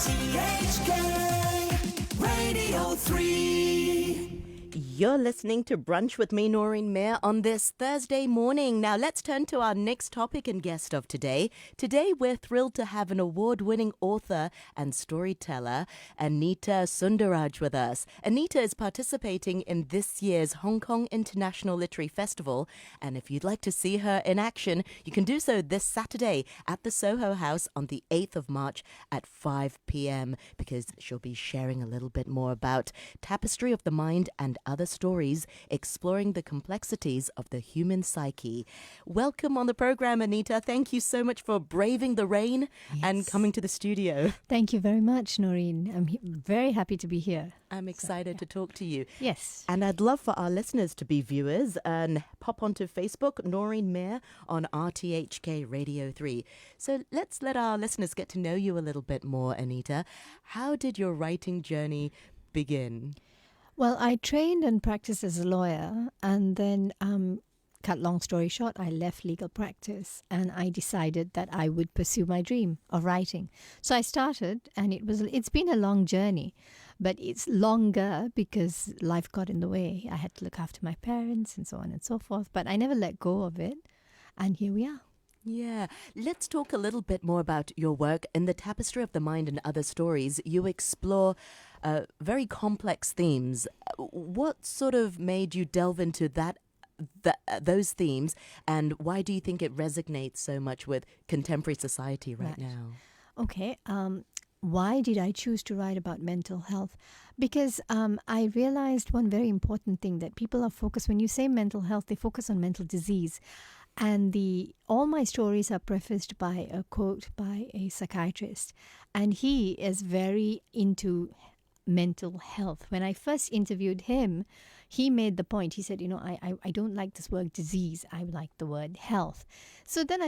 RTHK Radio 3. You're listening to Brunch with me, Noreen Mir, on this Thursday morning. Now, let's turn to our next topic and guest of today. Today, we're thrilled to have an award-winning author and storyteller, Aneeta Sundararaj, with us. Aneeta is participating in this year's Hong Kong International Literary Festival, and if you'd like to see her in action, you can do so this Saturday at the Soho House on the 8th of March at 5 p.m, because she'll be sharing a little bit more about Tapestry of the Mind and other stories exploring the complexities of the human psyche. Welcome on the program, Aneeta. Thank you so much for braving the rain and coming to the studio. Thank you very much, Noreen. I'm very happy to be here. I'm excited to talk to you. Yes. And I'd love for our listeners to be viewers and pop onto Facebook, Noreen Mir, on RTHK Radio 3. So let's let our listeners get to know you a little bit more, Aneeta. How did your writing journey begin? Well, I trained and practiced as a lawyer, and then, cut long story short, I left legal practice and I decided that I would pursue my dream of writing. So I started, and it's been a long journey, but it's longer because life got in the way. I had to look after my parents and so on and so forth, but I never let go of it, and here we are. Yeah. Let's talk a little bit more about your work. In the Tapestry of the Mind and Other Stories, you explore very complex themes. What sort of made you delve into those themes, and why do you think it resonates so much with contemporary society right now? Okay. Why did I choose to write about mental health? Because I realized one very important thing, that people are focused, when you say mental health, they focus on mental disease. And all my stories are prefaced by a quote by a psychiatrist. And he is very into mental health. When I first interviewed him, he made the point. He said, I don't like this word disease. I like the word health. So then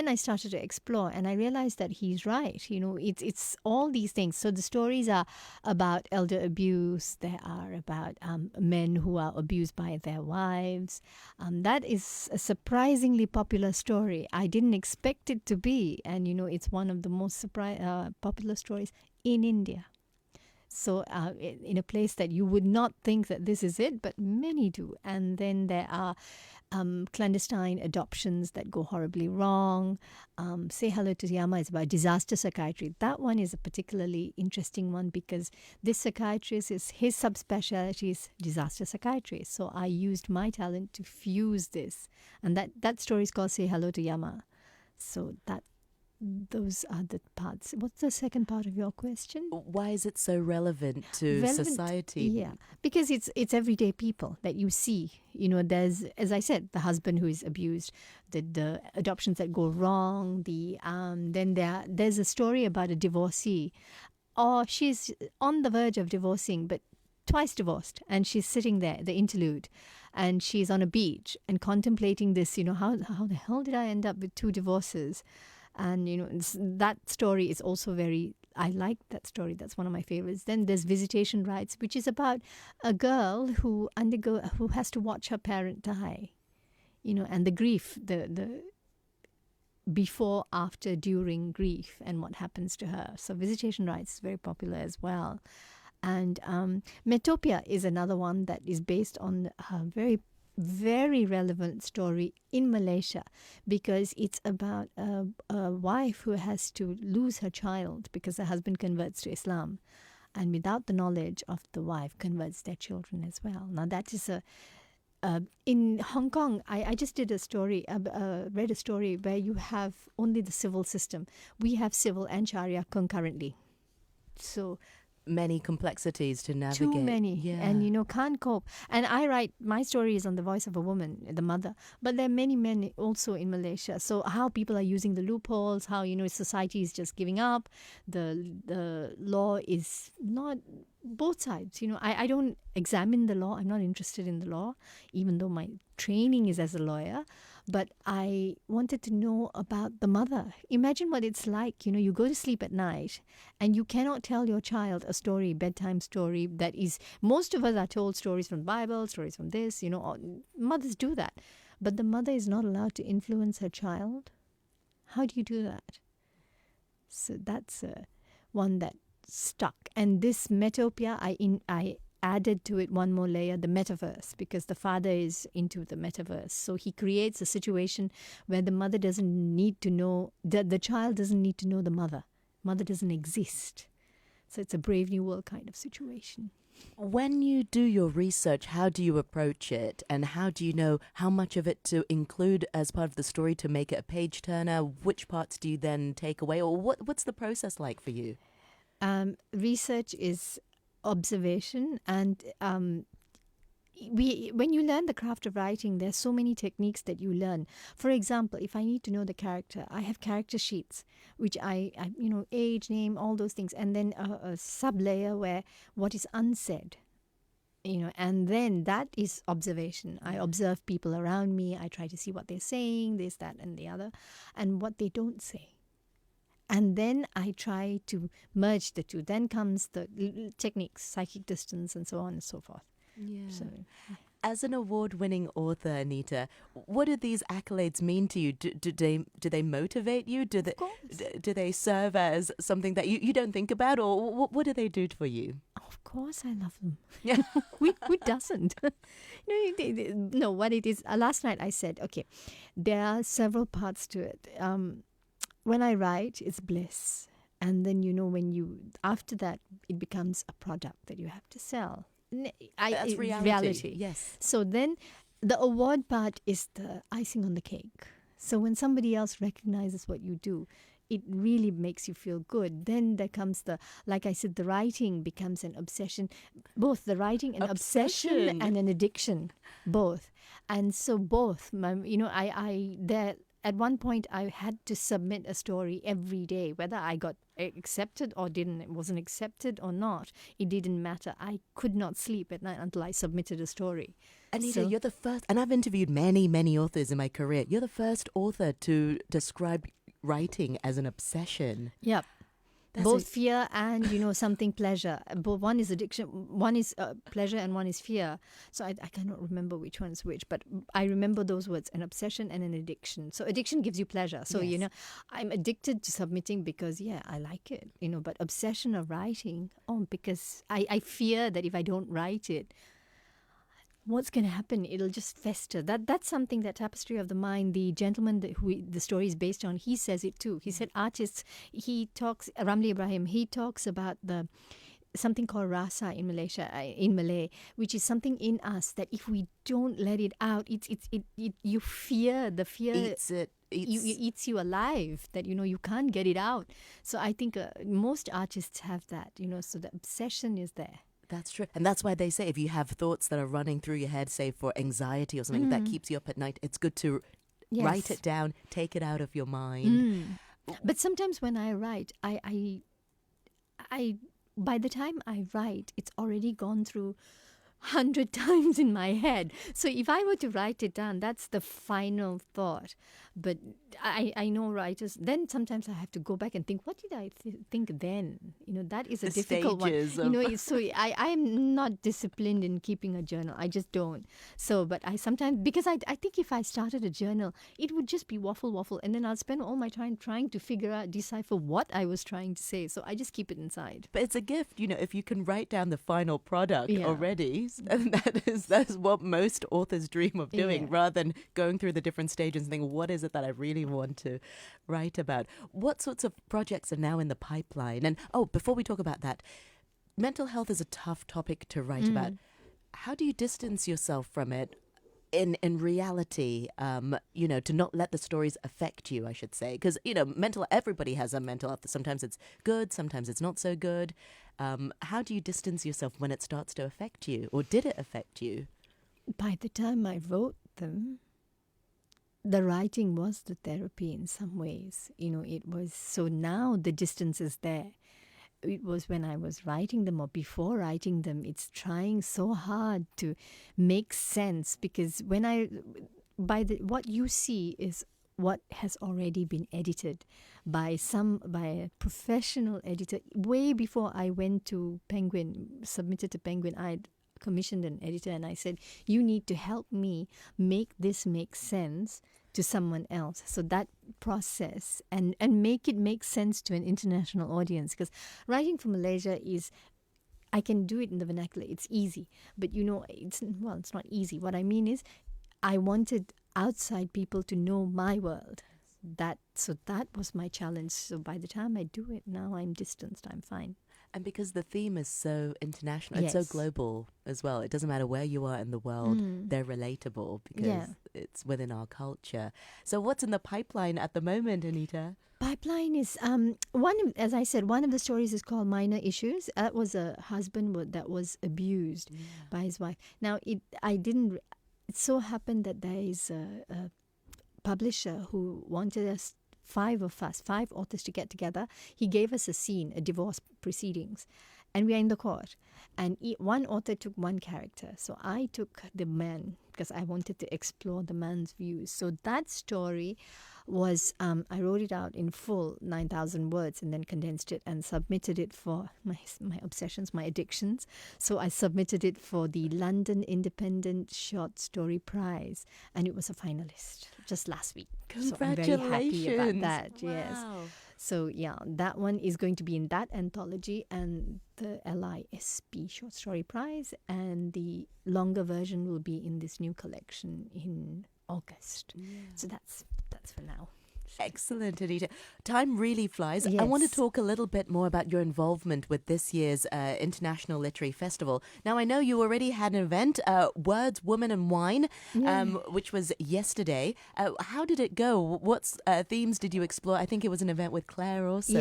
I started to explore, and I realized that he's right. It's all these things. So the stories are about elder abuse. They are about men who are abused by their wives. That is a surprisingly popular story. I didn't expect it to be. And, it's one of the most popular stories in India. So in a place that you would not think that this is it, but many do. And then there are clandestine adoptions that go horribly wrong. Say Hello to Yama is about disaster psychiatry. That one is a particularly interesting one because this psychiatrist, his subspecialty is disaster psychiatry. So I used my talent to fuse this. And that story is called Say Hello to Yama. So those are the parts. What's the second part of your question? Why is it so relevant to society? Yeah, because it's everyday people that you see. There's, as I said, the husband who is abused, the adoptions that go wrong. Then there's a story about a divorcee, or she's on the verge of divorcing, but twice divorced, and she's sitting there, the interlude, and she's on a beach and contemplating this. How the hell did I end up with 2 divorces? And, that story is also I like that story. That's one of my favorites. Then there's Visitation Rites, which is about a girl who has to watch her parent die, and the grief, the before, after, during grief, and what happens to her. So Visitation Rites is very popular as well. And Metopia is another one that is based on a very, very relevant story in Malaysia, because it's about a wife who has to lose her child because her husband converts to Islam, and without the knowledge of the wife converts their children as well. Now that is in Hong Kong, I just did a story, read a story where you have only the civil system. We have civil and Sharia concurrently. So many complexities to navigate. Too many. Yeah. And, can't cope. And I write, my story is on the voice of a woman, the mother. But there are many men also in Malaysia. So how people are using the loopholes, how, society is just giving up. The law is not both sides. I don't examine the law. I'm not interested in the law, even though my training is as a lawyer. But I wanted to know about the mother. Imagine what it's like. You go to sleep at night and you cannot tell your child a story, bedtime story that is, most of us are told stories from the Bible, stories from this, mothers do that. But the mother is not allowed to influence her child. How do you do that? So that's one that stuck. And this metopia, I added to it one more layer, the metaverse, because the father is into the metaverse. So he creates a situation where the mother doesn't need to know, the child doesn't need to know the mother. Mother doesn't exist. So it's a Brave New World kind of situation. When you do your research, how do you approach it? And how do you know how much of it to include as part of the story to make it a page turner? Which parts do you then take away? Or what's the process like for you? Research is observation, and when you learn the craft of writing, there's so many techniques that you learn. For example, if I need to know the character, I have character sheets, which I age, name, all those things, and then a sub layer where what is unsaid, and then that is observation. I observe people around me. I try to see what they're saying, this, that, and the other, and what they don't say. And then I try to merge the two. Then comes the techniques, psychic distance, and so on and so forth. Yeah. So, As an award-winning author, Aneeta, what do these accolades mean to you? Do they motivate you? Do they serve as something that you don't think about, or what do they do for you? of course, I love them. Yeah. Who doesn't? No, what it is. Last night I said, okay, there are several parts to it. When I write, it's bliss. And then, after that, it becomes a product that you have to sell. That's reality. Yes. So then the award part is the icing on the cake. So when somebody else recognizes what you do, it really makes you feel good. Then there comes like I said, the writing becomes an obsession. Both the writing, an obsession and an addiction. Both. And so both, at one point, I had to submit a story every day, whether I got accepted or didn't. It wasn't accepted or not. It didn't matter. I could not sleep at night until I submitted a story. Aneeta, you're the first, and I've interviewed many, many authors in my career. You're the first author to describe writing as an obsession. Yep. Both fear and, something pleasure. Both, one is addiction, one is pleasure and one is fear. So I cannot remember which one is which, but I remember those words, an obsession and an addiction. So addiction gives you pleasure. So, Yes. I'm addicted to submitting because, I like it, but obsession of writing, because I fear that if I don't write it, what's going to happen? It'll just fester. That's something that Tapestry of the Mind, the gentleman who the story is based on, he says it too. He said artists, Ramli Ibrahim, he talks about something called rasa in Malay, which is something in us that if we don't let it out, you fear, the fear eats you alive, that you can't get it out. So I think most artists have that, so the obsession is there. That's true. And that's why they say if you have thoughts that are running through your head, say for anxiety or something that keeps you up at night, it's good to write it down, take it out of your mind. But sometimes when I write, I by the time I write, it's already gone through 100 times in my head. So if I were to write it down, that's the final thought. But I know writers, then sometimes I have to go back and think, what did I think then? That is a difficult one. So I'm not disciplined in keeping a journal. I just don't. So, but I sometimes, because I think if I started a journal, it would just be waffle, and then I'll spend all my time trying to decipher what I was trying to say. So I just keep it inside. But it's a gift, if you can write down the final product already. And that's what most authors dream of doing, rather than going through the different stages and think, what is it that I really want to write about? What sorts of projects are now in the pipeline? And before we talk about that, mental health is a tough topic to write about. How do you distance yourself from it in reality, to not let the stories affect you, I should say? Because, everybody has a mental health. Sometimes it's good, sometimes it's not so good. How do you distance yourself when it starts to affect you? Or did it affect you? By the time I wrote them, the writing was the therapy in some ways. It was, so now the distance is there. It was when I was writing them or before writing them, it's trying so hard to make sense, because what you see is what has already been edited by a professional editor. Way before I went to submitted to Penguin, I'd commissioned an editor and I said, you need to help me make this make sense to someone else. So that process and make it make sense to an international audience, because writing for Malaysia is, I can do it in the vernacular. It's easy, but it's not easy. What I mean is, I wanted outside people to know my world. That was my challenge. So by the time I do it, now I'm distanced. I'm fine. And because the theme is so international, it's Yes. so global as well. It doesn't matter where you are in the world, they're relatable because it's within our culture. So what's in the pipeline at the moment, Aneeta? Pipeline is as I said, one of the stories is called Minor Issues. That was a husband that was abused by his wife. Now it so happened that there is a publisher who wanted us, five authors, to get together. He gave us a scene, a divorce proceedings, and we are in the court. And one author took one character. So I took the man because I wanted to explore the man's views. So that story was, I wrote it out in full, 9,000 words, and then condensed it and submitted it for my obsessions, my addictions. So I submitted it for the London Independent Short Story Prize, and it was a finalist just last week. So I'm very happy about that. Wow. Yes. So yeah, that one is going to be in that anthology and the LISP Short Story Prize, and the longer version will be in this new collection in August. So that's for now. Excellent, Aneeta. Time really flies. Yes. I want to talk a little bit more about your involvement with this year's International Literary Festival. Now, I know you already had an event, Words, Women and Wine, which was yesterday. How did it go? What themes did you explore? I think it was an event with Claire also.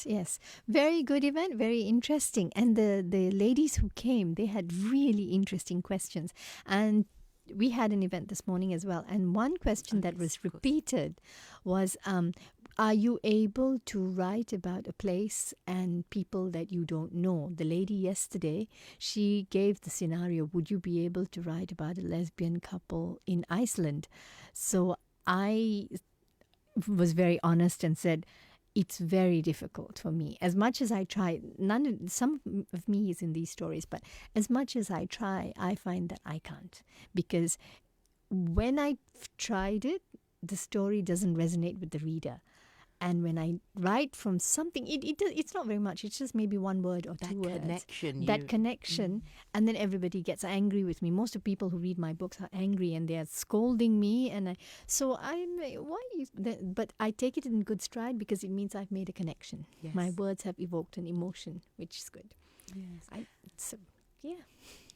Yes. Very good event, very interesting. And the ladies who came, they had really interesting questions. And we had an event this morning as well, and one question that was repeated was, are you able to write about a place and people that you don't know? The lady yesterday, she gave the scenario, would you be able to write about a lesbian couple in Iceland? So I was very honest and said, it's very difficult for me. As much as I try, some of me is in these stories, but as much as I try, I find that I can't. Because when I've tried it, the story doesn't resonate with the reader. And when I write from something, it's not very much. It's just maybe one word or two words. That connection. And then everybody gets angry with me. Most of people who read my books are angry and they are scolding me. And but I take it in good stride because it means I've made a connection. Yes. My words have evoked an emotion, which is good. Yes.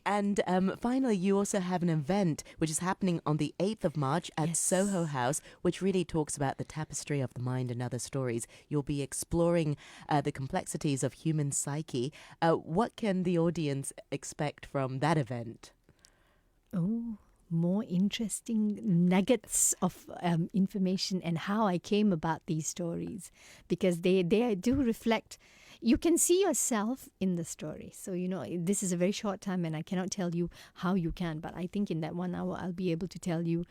And finally, you also have an event which is happening on the 8th of March at Soho House, which really talks about the tapestry of the mind and other stories. You'll be exploring the complexities of human psyche. What can the audience expect from that event? Oh, more interesting nuggets of information and how I came about these stories, because they do reflect. You can see yourself in the story. So, this is a very short time and I cannot tell you how you can. But I think in that 1 hour, I'll be able to tell you,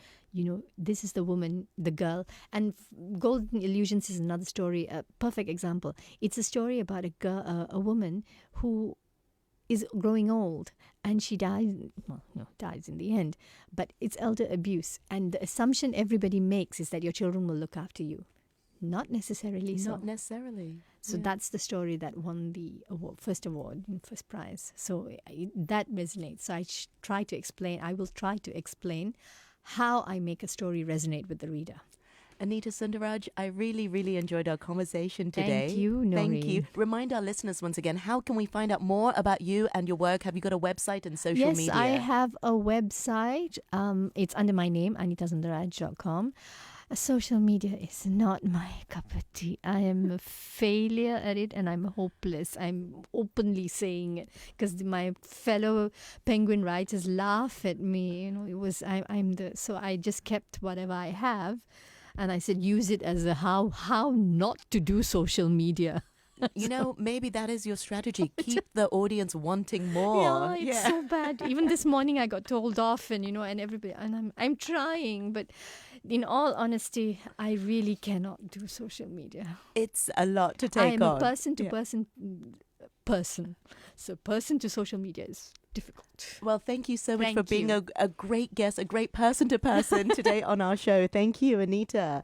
this is the woman, the girl. And Golden Illusions is another story, a perfect example. It's a story about a girl, a woman who is growing old and she dies in the end. But it's elder abuse. And the assumption everybody makes is that your children will look after you. Not necessarily so. Not necessarily. So that's the story that won the first prize. So that resonates. So I will try to explain how I make a story resonate with the reader. Aneeta Sundararaj, I really, really enjoyed our conversation today. Thank you, Noreen. Thank you. Remind our listeners once again, how can we find out more about you and your work? Have you got a website and social media? Yes, I have a website. It's under my name, aneetasundararaj.com. Social media is not my cup of tea. I am a failure at it and I'm hopeless. I'm openly saying it because my fellow penguin writers laugh at me. So I just kept whatever I have and I said use it as a how not to do social media. Maybe that is your strategy. Keep the audience wanting more. Yeah, it's so bad. Even this morning I got told off and everybody, and I'm trying, but in all honesty, I really cannot do social media. It's a lot to take on. I am a person-to-person person. So person to social media is difficult. Well, thank you so much for Thank being you. a great guest, a great person to person today on our show. Thank you, Aneeta.